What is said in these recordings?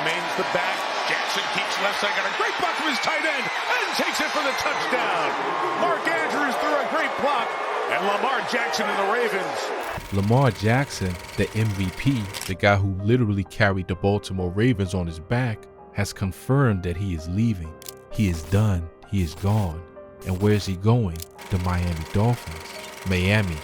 remains the back. Jackson keeps left side, got a great block from his tight end, and takes it for the touchdown. Mark Andrews threw a great block, and Lamar Jackson and the Ravens. Lamar Jackson, the MVP, the guy who literally carried the Baltimore Ravens on his back, has confirmed that he is leaving. He is done. He is gone. And where's he going? The Miami Dolphins. Miami.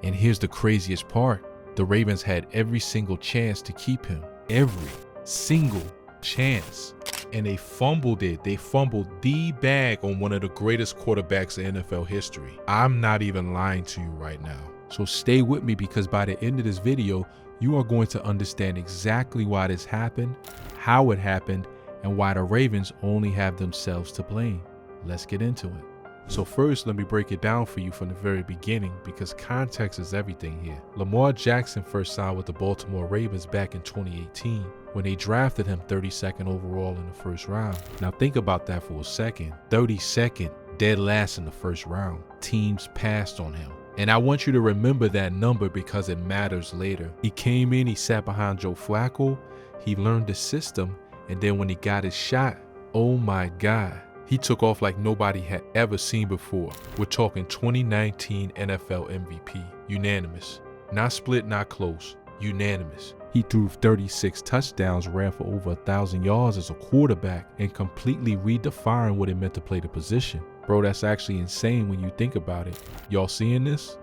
And here's the craziest part. The Ravens had every single chance to keep him. Every single chance. And they fumbled it. They fumbled the bag on one of the greatest quarterbacks in NFL history. I'm not even lying to you right now. So stay with me, because by the end of this video, you are going to understand exactly why this happened, how it happened, and why the Ravens only have themselves to blame. Let's get into it. So first, let me break it down for you from the very beginning, because context is everything here. Lamar Jackson first signed with the Baltimore Ravens back in 2018 when they drafted him 32nd overall in the first round. Now think about that for a second. 32nd, dead last in the first round. Teams passed on him. And I want you to remember that number because it matters later. He came in, he sat behind Joe Flacco, he learned the system, and then when he got his shot, oh my God, he took off like nobody had ever seen before. We're talking 2019 NFL MVP, unanimous. Not split, not close, unanimous. He threw 36 touchdowns, ran for over 1,000 yards as a quarterback, and completely redefined what it meant to play the position. Bro, that's actually insane when you think about it. Y'all seeing this?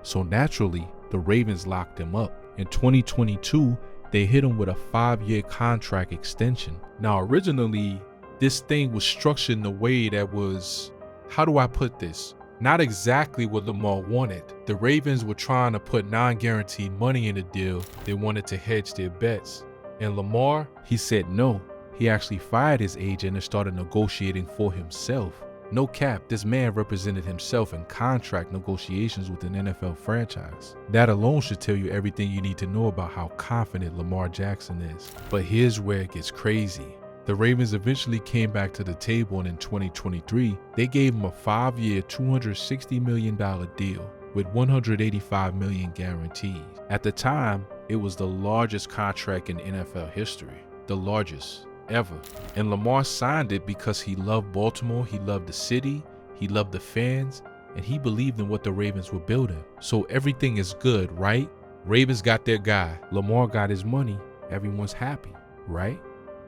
So naturally, the Ravens locked him up. In 2022, they hit him with a 5-year contract extension. Now, originally, this thing was structured in a way that was, how do I put this? Not exactly what Lamar wanted. The Ravens were trying to put non-guaranteed money in the deal. They wanted to hedge their bets. And Lamar, he said no. He actually fired his agent and started negotiating for himself. No cap, this man represented himself in contract negotiations with an NFL franchise. That alone should tell you everything you need to know about how confident Lamar Jackson is. But here's where it gets crazy. The Ravens eventually came back to the table, and in 2023, they gave him a 5-year, $260 million deal with $185 million guaranteed. At the time, it was the largest contract in NFL history, the largest ever. And Lamar signed it because he loved Baltimore, he loved the city, he loved the fans, and he believed in what the Ravens were building. So everything is good, right? Ravens got their guy, Lamar got his money, everyone's happy, right?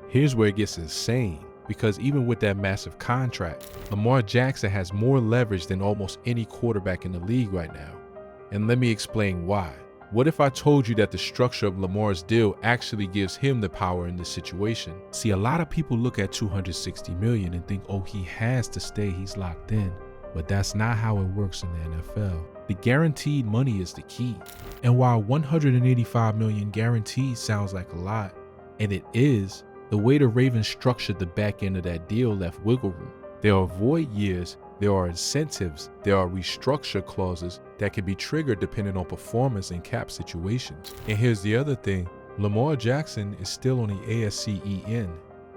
Here's where it gets insane, because even with that massive contract, Lamar Jackson has more leverage than almost any quarterback in the league right now. And let me explain why. What if I told you that the structure of Lamar's deal actually gives him the power in this situation? See, a lot of people look at $260 million and think, oh, he has to stay, he's locked in. But that's not how it works in the NFL. The guaranteed money is the key. And while $185 million guaranteed sounds like a lot, and it is, the way the Ravens structured the back end of that deal left wiggle room. There are void years, there are incentives, there are restructure clauses that can be triggered depending on performance and cap situations. And here's the other thing, Lamar Jackson is still on the AFC-EN.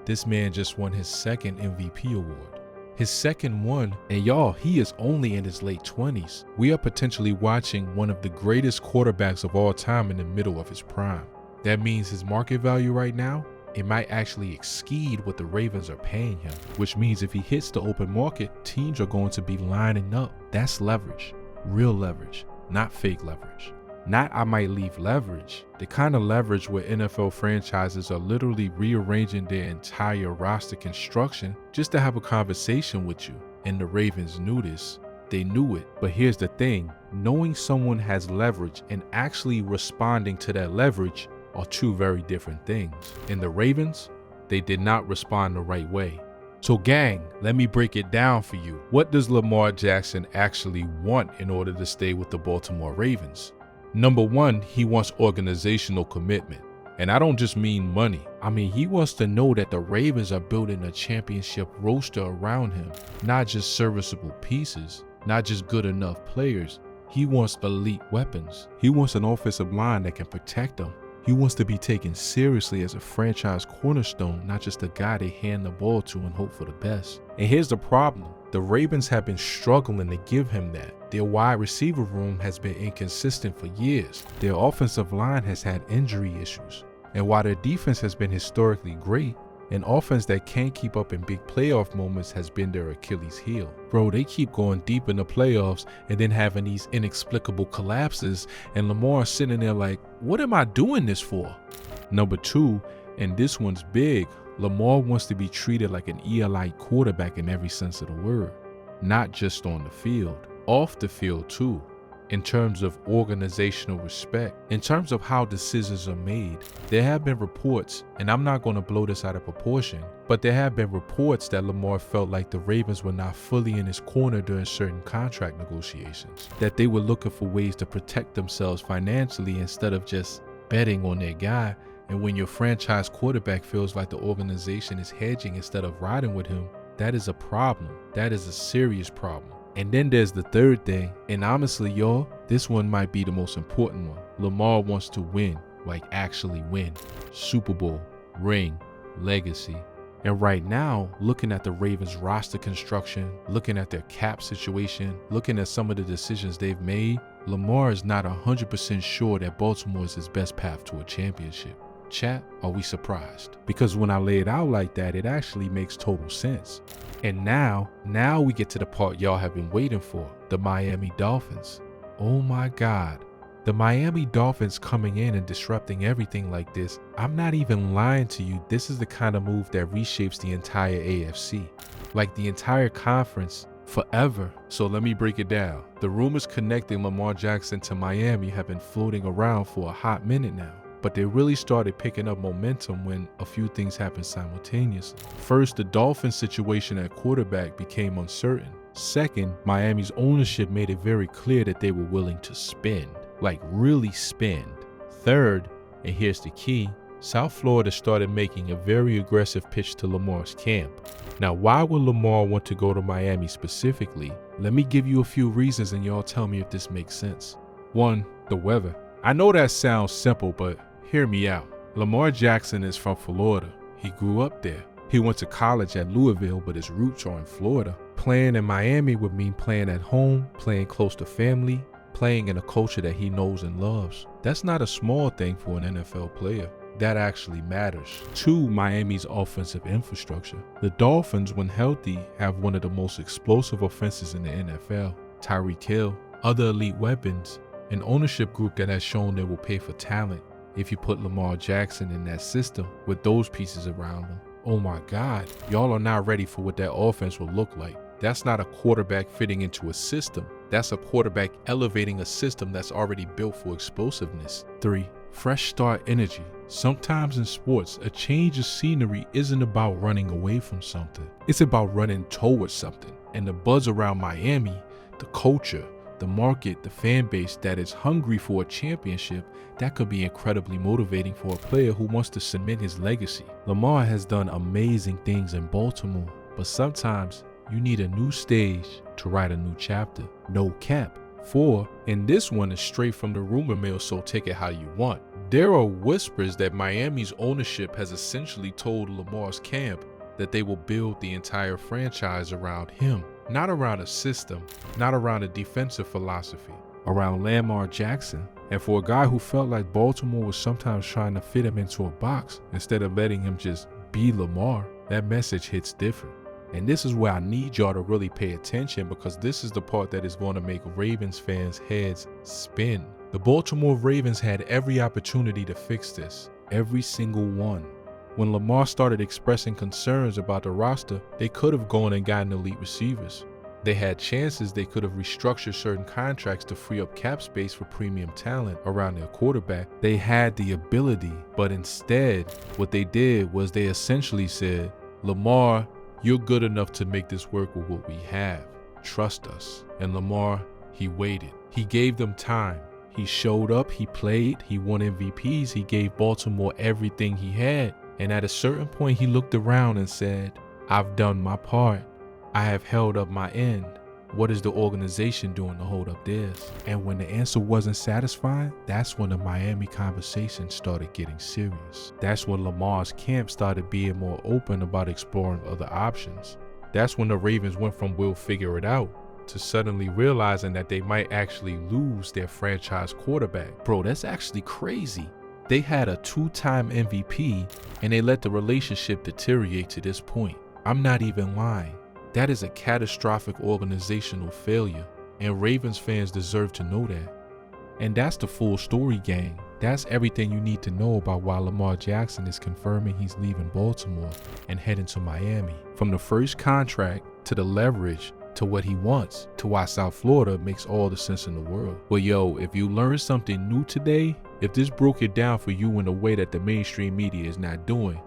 This man just won his second MVP award. His second one, and y'all, he is only in his late 20s. We are potentially watching one of the greatest quarterbacks of all time in the middle of his prime. That means his market value right now, it might actually exceed what the Ravens are paying him, which means if he hits the open market, teams are going to be lining up. That's leverage, real leverage, not fake leverage. Not I might leave leverage, the kind of leverage where NFL franchises are literally rearranging their entire roster construction just to have a conversation with you. And the Ravens knew this. They knew it. But here's the thing, knowing someone has leverage and actually responding to that leverage are two very different things. And the Ravens, they did not respond the right way. So gang, let me break it down for you. What does Lamar Jackson actually want in order to stay with the Baltimore Ravens? Number one, he wants organizational commitment. And I don't just mean money. I mean, he wants to know that the Ravens are building a championship roster around him, not just serviceable pieces, not just good enough players. He wants elite weapons. He wants an offensive line that can protect him. He wants to be taken seriously as a franchise cornerstone, not just a guy they hand the ball to and hope for the best. And here's the problem. The Ravens have been struggling to give him that. Their wide receiver room has been inconsistent for years. Their offensive line has had injury issues. And while their defense has been historically great, an offense that can't keep up in big playoff moments has been their Achilles heel. Bro, they keep going deep in the playoffs and then having these inexplicable collapses, and Lamar sitting there like, what am I doing this for? Number 2, and this one's big, Lamar wants to be treated like an elite quarterback in every sense of the word, not just on the field, off the field too. In terms of organizational respect, in terms of how decisions are made, there have been reports, and I'm not going to blow this out of proportion, but there have been reports that Lamar felt like the Ravens were not fully in his corner during certain contract negotiations, that they were looking for ways to protect themselves financially instead of just betting on their guy. And when your franchise quarterback feels like the organization is hedging instead of riding with him, that is a problem. That is a serious problem. And then there's the third thing, and honestly, y'all, this one might be the most important one. Lamar wants to win, like actually win. Super Bowl, ring, legacy. And right now, looking at the Ravens roster construction, looking at their cap situation, looking at some of the decisions they've made, Lamar is not 100% sure that Baltimore is his best path to a championship. Chat, are we surprised? Because when I lay it out like that, it actually makes total sense. And now we get to the part y'all have been waiting for, the Miami Dolphins. Oh my God. The Miami Dolphins coming in and disrupting everything like this, I'm not even lying to you, this is the kind of move that reshapes the entire AFC. Like the entire conference, forever. So let me break it down. The rumors connecting Lamar Jackson to Miami have been floating around for a hot minute now, but they really started picking up momentum when a few things happened simultaneously. First, the Dolphins situation at quarterback became uncertain. Second, Miami's ownership made it very clear that they were willing to spend, like really spend. Third, and here's the key, South Florida started making a very aggressive pitch to Lamar's camp. Now, why would Lamar want to go to Miami specifically? Let me give you a few reasons and y'all tell me if this makes sense. 1, the weather. I know that sounds simple, but hear me out. Lamar Jackson is from Florida. He grew up there. He went to college at Louisville, but his roots are in Florida. Playing in Miami would mean playing at home, playing close to family, playing in a culture that he knows and loves. That's not a small thing for an NFL player. That actually matters. 2, Miami's offensive infrastructure. The Dolphins, when healthy, have one of the most explosive offenses in the NFL. Tyreek Hill, other elite weapons, an ownership group that has shown they will pay for talent. If you put Lamar Jackson in that system with those pieces around him, oh my God, y'all are not ready for what that offense will look like. That's not a quarterback fitting into a system. That's a quarterback elevating a system that's already built for explosiveness. 3, fresh start energy. Sometimes in sports, a change of scenery isn't about running away from something. It's about running towards something. And the buzz around Miami, the culture, the market, the fan base that is hungry for a championship, that could be incredibly motivating for a player who wants to cement his legacy. Lamar has done amazing things in Baltimore, but sometimes you need a new stage to write a new chapter. No cap. 4, and this one is straight from the rumor mill, so take it how you want. There are whispers that Miami's ownership has essentially told Lamar's camp that they will build the entire franchise around him. Not around a system, not around a defensive philosophy, around Lamar Jackson. And for a guy who felt like Baltimore was sometimes trying to fit him into a box instead of letting him just be Lamar, that message hits different. And this is where I need y'all to really pay attention, because this is the part that is going to make Ravens fans' heads spin. The Baltimore Ravens had every opportunity to fix this, every single one. When Lamar started expressing concerns about the roster, they could have gone and gotten elite receivers. They had chances. They could have restructured certain contracts to free up cap space for premium talent around their quarterback. They had the ability, but instead, what they did was they essentially said, Lamar, you're good enough to make this work with what we have. Trust us. And Lamar, he waited. He gave them time. He showed up, he played, he won MVPs, he gave Baltimore everything he had. And at a certain point, he looked around and said, I've done my part. I have held up my end. What is the organization doing to hold up theirs? And when the answer wasn't satisfying, that's when the Miami conversation started getting serious. That's when Lamar's camp started being more open about exploring other options. That's when the Ravens went from we'll figure it out to suddenly realizing that they might actually lose their franchise quarterback. Bro, that's actually crazy. They had a 2-time MVP and they let the relationship deteriorate to this point. I'm not even lying. That is a catastrophic organizational failure, and Ravens fans deserve to know that. And that's the full story, gang. That's everything you need to know about why Lamar Jackson is confirming he's leaving Baltimore and heading to Miami. From the first contract to the leverage to what he wants to why South Florida makes all the sense in the world. But yo, if you learned something new today, if this broke it down for you in a way that the mainstream media is not doing,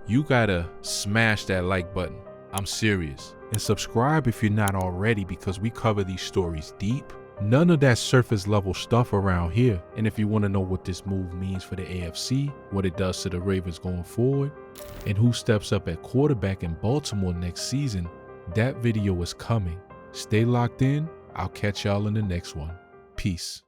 you gotta smash that like button. I'm serious. And subscribe if you're not already, because we cover these stories deep. None of that surface level stuff around here. And if you want to know what this move means for the AFC, what it does to the Ravens going forward, and who steps up at quarterback in Baltimore next season, that video is coming. Stay locked in. I'll catch y'all in the next one. Peace.